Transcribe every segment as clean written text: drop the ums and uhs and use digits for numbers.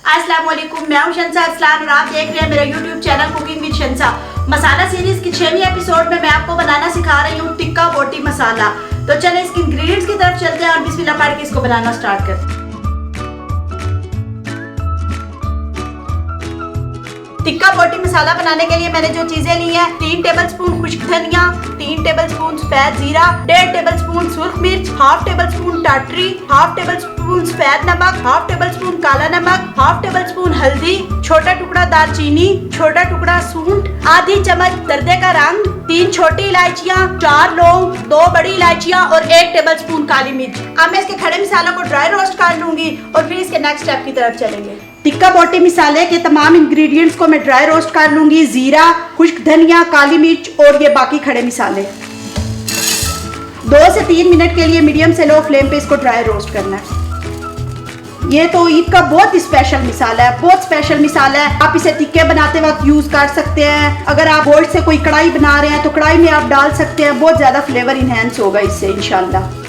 अस्सलाम वालेकुम, मैं हूं शंसा असलान और आप देख रहे हैं मेरा YouTube channel cooking with Shansa. Masala series की 6वीं एपिसोड में मैं आपको बनाना सिखा रही हूं टिक्का बोटी मसाला। तो चलें इसके इंग्रेडिएंट्स की तरफ चलते हैं और बिस्मिल्लाह पढ़ के इसको बनाना स्टार्ट करते हैं। टिक्का बोटी मसाला बनाने के लिए मैंने जो चीजें ली हैं, 3 टेबलस्पून खुश्क धनिया, 3 टेबलस्पून सफेद जीरा, 1.5 टेबलस्पून सुर्ख मिर्च, 1/2 टेबलस्पून टाटरी, 1/2 टेबलस्पून सफेद नमक, 1/2 टेबलस्पून काला नमक, 1/2 टेबलस्पून हल्दी, छोटा टुकड़ा दालचीनी, छोटा टुकड़ा सूंठ, आधी चम्मच दरदे का रंग, 3 छोटी इलायचियाँ, 4 लौंग, 2 बड़ी इलायचियाँ और 1 टेबलस्पून काली मिर्च। अब मैं इसके खड़े मसालों को ड्राई रोस्ट कर लूंगी और फिर इसके नेक्स्ट स्टेप की तरफ चलेंगे। टिक्का बोटी मसाले के तमाम इंग्रेडिएंट्स को मैं ड्राई रोस्ट कर लूंगी। जीरा, खुश्क धनिया, काली मिर्च और ये बाकी खड़े मसाले। 2 से 3 मिनट के लिए मीडियम से लो फ्लेम पे इसको ड्राई रोस्ट करना है। ये तो ईद का बहुत ही स्पेशल मिसाला है, बहुत स्पेशल मिसाला है। आप इसे टिक्के बनाते वक्त यूज कर सकते हैं। अगर आप गोल्ड से कोई कढ़ाई बना रहे हैं तो कढ़ाई में आप डाल सकते हैं, बहुत ज्यादा फ्लेवर इनहेंस होगा इससे इंशाल्लाह।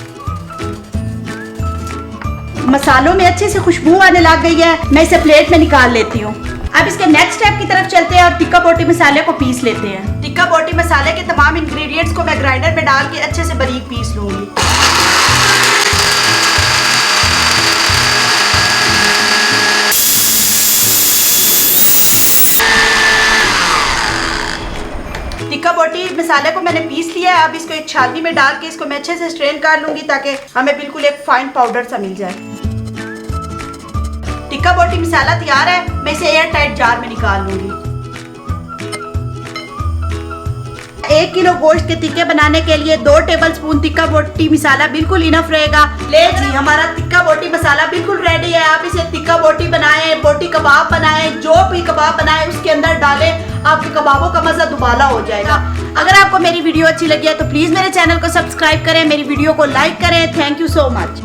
मसालों में अच्छे से खुशबू आने लग गई है, मैं इसे प्लेट में निकाल लेती हूँ। अब इसके नेक्स्ट स्टेप की तरफ चलते हैं और टिक्का बोटी मसाले को पीस लेते हैं। टिक्का बोटी मसाले के तमाम इंग्रेडिएंट्स को मैं ग्राइंडर में डाल के अच्छे से बारीक पीस लूंगी। टिक्का बोटी मसाले को मैंने पीस लिया है। अब इसको एक छालनी में डाल के इसको मैं अच्छे से स्ट्रेन कर लूंगी ताकि हमें बिल्कुल एक फाइन पाउडर सा मिल जाए। टिक्का बोटी मसाला तैयार है, मैं इसे एयर टाइट जार में निकाल लूंगी। 1 किलो गोश्त के टिक्के बनाने के लिए 2 टेबलस्पून टिक्का बोटी मसाला बिल्कुल इनफ रहेगा। ले जी, हमारा टिक्का बोटी मसाला बिल्कुल रेडी है। आप इसे टिक्का बोटी बनाएं, बोटी कबाब बनाएं, जो भी कबाब बनाएं उसके अंदर डालें, आपके कबाबों का मजा दुबाला हो जाएगा। अगर आपको मेरी वीडियो अच्छी लगी है तो प्लीज मेरे चैनल को सब्सक्राइब करें, मेरी वीडियो को लाइक करें। Thank you so much.